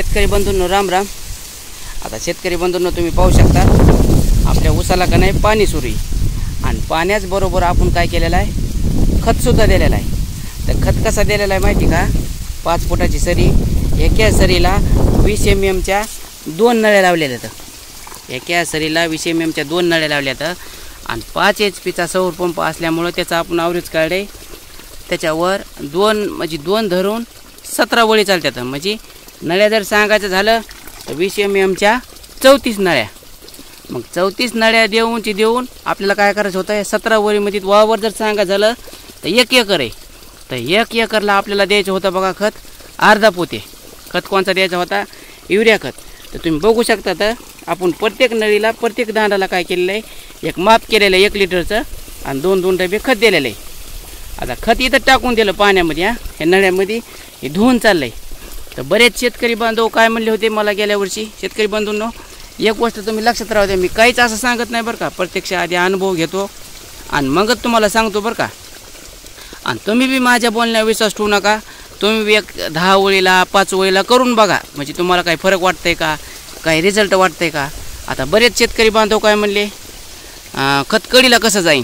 शेतकरी बंधूंनो राम राम। आता शेतकरी बंधूंनो तुम्ही पाहू शकता आपल्या ऊसाला का नाही पाणी सुरू आहे आणि पाण्याच बरोबर आपण काय केलेलं आहे, खत सुद्धा दिलेलं आहे। तर खत कसा दिलेला आहे माहिती का, 5 फुटाची सरी, एका सरीला 20 mm च्या 2 नळ्या लावलेल्या आहेत। एका सरीला 20 mm च्या 2 नळ्या लावल्यात आणि 5 HP चा सौर पंप असल्यामुळे त्याचा आपण आवरेज काढे त्याच्यावर 2 म्हणजे 2 धरून 17 वळी चालतात। म्हणजे नळ्या जर सांगायचं झालं तर 20 mm च्या 34 नळ्या, मग 34 नळ्या देऊन आपल्याला काय करायचं होतं, 17 वळीमध्ये वावर जर सांगा झालं तर 1 एकर आहे। तर 1 एकरला आपल्याला द्यायचं होतं बघा खत अर्धा पोते। खत कोणचा द्यायचा होता, युरिया खत। तर तुम्ही बघू शकता तर आपण प्रत्येक नळीला प्रत्येक दांडाला काय केलेलं आहे, एक माप केलेलं आहे 1 लिटरचं आणि 2 डबे खत दिलेलं आहे। आता खत इथं टाकून दिलं पाण्यामध्ये, ह्या नळ्यामध्ये हे धुवून चाललं आहे। तर बरेच शेतकरी बांधव काय म्हणले होते मला गेल्या वर्षी, शेतकरी बंधूंनो एक गोष्ट तुम्ही लक्षात राहू द्या, मी काहीच असं सांगत नाही बरं का, प्रत्यक्ष आधी अनुभव घेतो आणि मगच तुम्हाला सांगतो बरं का। आणि तुम्ही बी माझ्या बोलण्यावर विश्वास ठेवू नका, तुम्ही बी 10 वळीला 5 वळीला करून बघा, म्हणजे तुम्हाला काही फरक वाटतंय का, काही रिझल्ट वाटतंय का। आता बरेच शेतकरी बांधव काय म्हणले खत कडीला कसं जाईन,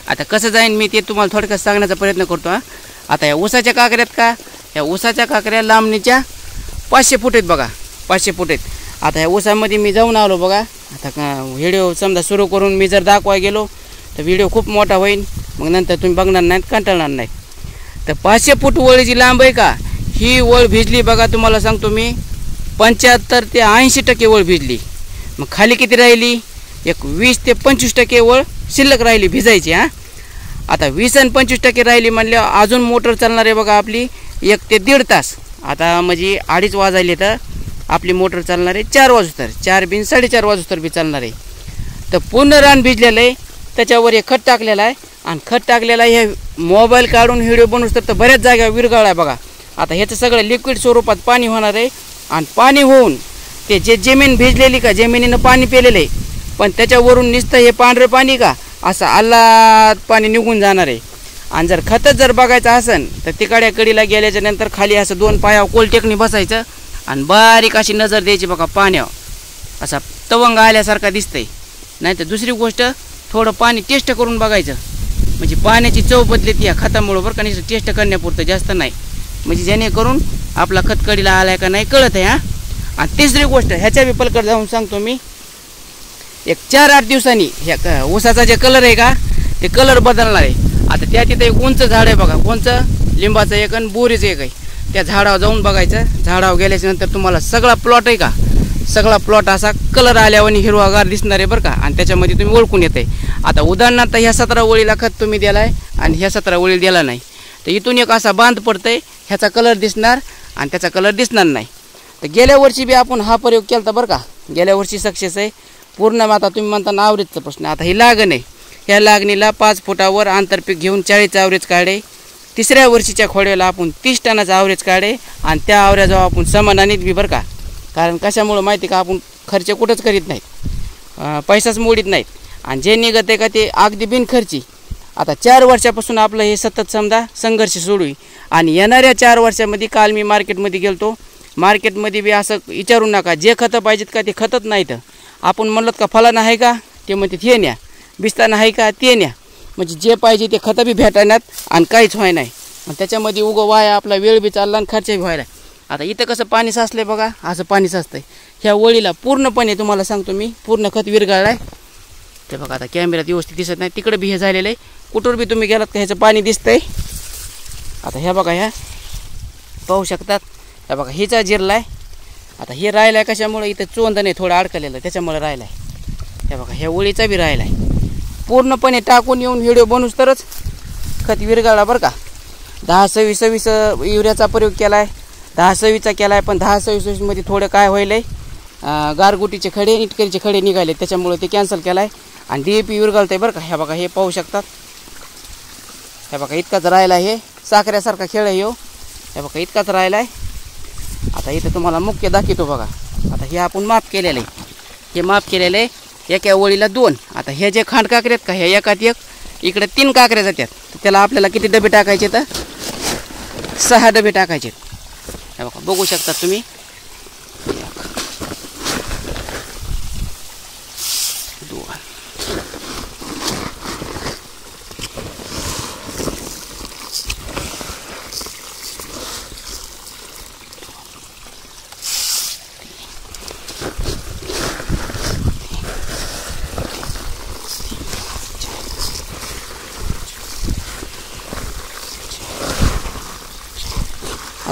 आता कसं जाईन मी ते तुम्हाला थोडक्यात सांगण्याचा प्रयत्न करतो। आता या ऊसाच्या काकऱ्यात का, या ऊसाच्या काकऱ्या लांबणीच्या 500 फूट आहेत बघा, 500 फूट आहेत। आता ह्या ऊसामध्ये मी जाऊन आलो बघा। आता व्हिडिओ समजा सुरू करून मी जर दाखवाय गेलो तर व्हिडिओ खूप मोठा होईल, मग नंतर तुम्ही बघणार नाहीत, कंटाळणार नाहीत। तर 500 फूट वळ जी लांब आहे का, ही वळ भिजली बघा, तुम्हाला सांगतो मी 75 ते 80% वळ भिजली। मग खाली किती राहिली, एक 20 ते 25% वळ शिल्लक राहिली भिजायची। आता 20 आणि 25% राहिली म्हणल्यावर अजून मोटर चालणार आहे बघा आपली 1 ते 1.5 तास। आता म्हणजे 2:30 वाजले तर आपली मोटर चालणार आहे 4 वाजूस्तर, 4 बिन 4:30 वाजूस्तर बी चालणार आहे। तर पूर्ण रान भिजलेलं आहे, त्याच्यावर हे खत टाकलेलं आहे आणि खत टाकलेलं आहे, हे मोबाईल काढून व्हिडिओ बनवतो तर बऱ्याच जागा विरघळ आहे बघा। आता ह्याचं सगळं लिक्विड स्वरूपात पाणी होणार आहे आणि पाणी होऊन ते जे जमीन भिजलेली का, जमिनीनं पाणी पेलेलं आहे, पण त्याच्यावरून नुसतं हे पांढरं पाणी का असं आल्लाद पाणी निघून जाणार आहे। आणि जर खतच जर बघायचं असेल तर तिकड्या कडीला गेल्याच्या नंतर खाली असं 2 पायावर कोलटेकणी बसायचं आणि बारीक अशी नजर द्यायची बघा पाण्यावर, असा तवंग आल्यासारखा दिसतंय। नाही तर दुसरी गोष्ट थोडं पाणी टेस्ट करून बघायचं, म्हणजे पाण्याची चव बदलते या खतामुळं बरं का, नाही टेस्ट करण्यापुरतं जास्त नाही, म्हणजे जेणेकरून आपला खत कडीला आलाय का नाही कळत आहे। आणि तिसरी गोष्ट ह्याच्या बी पलकड जाऊन सांगतो मी, एक 4-8 दिवसांनी ह्या ऊसाचा जे कलर आहे का ते कलर बदलणार आहे। आता त्या तिथं एक उंच झाड आहे बघा, कोणचं, लिंबाचं एक आणि बोरीचं एक आहे। त्या झाडावर जाऊन बघायचं, झाडावर गेल्याच्या नंतर तुम्हाला सगळा प्लॉट आहे का, सगळा प्लॉट असा कलर आल्यावर हिरवागार दिसणार आहे बरं का, आणि त्याच्यामध्ये तुम्ही ओळखून येते। आता उदाहरणार्थ ह्या 17 वळीला खत तुम्ही दिला आहे आणि ह्या 17 वळीला दिला नाही, तर इथून एक असा बांध पडतंय, ह्याचा कलर दिसणार आणि त्याचा कलर दिसणार नाही। तर गेल्या वर्षी बी आपण हा प्रयोग केला होता बरं का, गेल्या वर्षी सक्सेस आहे पूर्ण। आता तुम्ही म्हणता ना आवरेजचा प्रश्न, आता ही लागण आहे, ह्या लागणीला 5 फुटावर आंतरपीक घेऊन 40 आवरेज काढे। तिसऱ्या वर्षीच्या खोड्याला आपण 30 टनाचं आवरेज काढे आणि त्या आवरेजावर आपण समाधानीत बी बरं का। कारण कशामुळं माहिती का, आपण खर्च कुठंच करीत नाहीत, पैसाच मोडीत नाहीत आणि जे निघत आहे का ते अगदी बिनखर्ची। आता 4 वर्षापासून आपलं हे सतत समजा संघर्ष सुरू आहे आणि येणाऱ्या 4 वर्षामध्ये काल मी मार्केटमध्ये गेलतो, मार्केटमध्ये बी असं विचारू नका, जे खतं पाहिजेत का ते खतच नाहीत। आपण म्हणलं का फलाना आहे का, ते म्हणतात हे न्या, बिस्ताना आहे का ते न्या, म्हणजे जे पाहिजे ते खतं बी भेटणार आणि काहीच व्हाय नाही, आणि त्याच्यामध्ये उगं वाया आपला वेळ बी चालला आणि खर्च बी व्हायला। आता इथं कसं पाणी साचलंय बघा, असं पाणी साचतंय ह्या वळीला पूर्णपणे, तुम्हाला सांगतो मी पूर्ण खत विरघळलं आहे ते बघा। आता कॅमेऱ्यात व्यवस्थित दिसत नाही, तिकडे बी हे झालेलं आहे, कुठवर बी तुम्ही गेलात का ह्याचं पाणी दिसतंय। आता ह्या बघा, ह्या पाहू शकतात, ह्या बघा हिचा जिरला आहे। आता हे राहिलं आहे कशामुळे, इथं चोंद नाही थोडं अडकलेलं त्याच्यामुळे राहिलं आहे। ह्या बघा ह्या वळीचा बी राहिला आहे, पूर्णपणे टाकून येऊन व्हिडिओ बनवूस तरच खत विरघळला बरं का। 10-26 युरियाचा प्रयोग केला आहे, 10-26चा केला आहे, पण 10-26 मध्ये थोडं काय होईल आहे, गारगुटीचे खडे, इटकरीचे खडे निघाले, त्याच्यामुळे ते कॅन्सल केला आहे आणि DAP विरघळतं आहे बरं का। ह्या बघा हे पाहू शकतात, ह्या बघा इतकाच राहिला आहे, हे साखऱ्यासारखा खेळ आहे, ह्या बघा इतकाच राहिला आहे। आता इथं तुम्हाला मुख्य दाखवतो बघा, आता हे आपण माप केलेलं आहे, हे माप केलेलं आहे एका वळीला 2। आता हे जे खांड काकरे आहेत का, ह्या एकात एक, इकडे 3 काकऱ्या जातात, तर त्याला आपल्याला किती डबे टाकायचे, तर 6 डबे टाकायचे। हे बघा बघू शकता तुम्ही,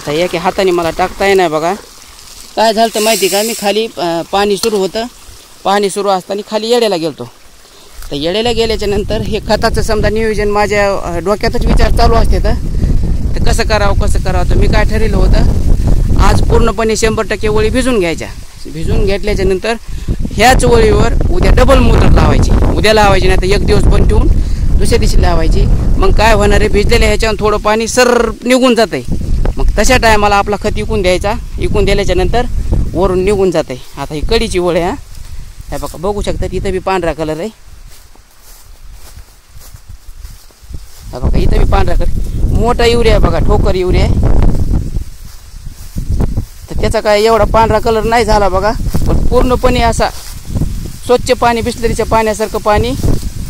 आता एका हाताने मला टाकता येणार बघा. काय झालं तर माहिती का, मी खाली पाणी सुरू होतं. पाणी सुरू असताना खाली येड्याला गेलतो. तर येड्याला गेल्याच्या नंतर हे खताचं समजा नियोजन माझ्या डोक्यातच विचार चालू असते. तर कसं करावं. तर मी काय ठरवलं होतं, आज पूर्णपणे 100% ओळी भिजून घ्यायच्या. भिजून घेतल्याच्या नंतर ह्याच ओळीवर उद्या डबल मोटर लावायची. उद्या लावायची नाही तर एक दिवस बंद ठेवून दुसऱ्या दिवशी लावायची. मग काय होणार आहे, भिजलेल्या ह्याच्यावर थोडं पाणी सर निघून जातं आहे. मग तशा टायमाला आपला खत इकून द्यायचा. इकून दिल्याच्या नंतर वरून निघून जात आहे. आता ही कडीची ओळ आहे. हे बघा, बघू शकता इथं बी पांढरा कलर आहे. हा बघा, इथं बी पांढरा कलर. मोठा युरिया आहे बघा, ठोकर युरिया आहे. तर त्याचा काय एवढा पांढरा कलर नाही झाला बघा, पण पूर्णपणे असा स्वच्छ पाणी, बिस्लरीच्या पाण्यासारखं पाणी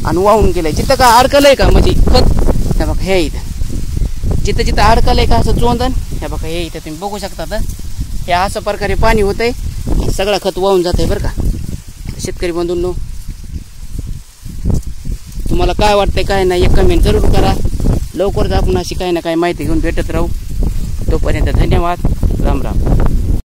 आणि वाहून गेलंय. जिथं का अडकलंय का म्हणजे खत, हे बघा हे इथं जिथं अडकलंय का असं चोंदन, हे बघा हे इथं तुम्ही बघू शकता. तर हे असं प्रकारे पाणी होतंय, सगळं खत वाहून जात आहे बरं का. शेतकरी बंधूंनो, तुम्हाला काय वाटतंय काय नाही एक कमेंट जरूर करा. लवकरच आपण अशी काही ना काही माहिती घेऊन भेटत राहू. तोपर्यंत धन्यवाद. राम राम.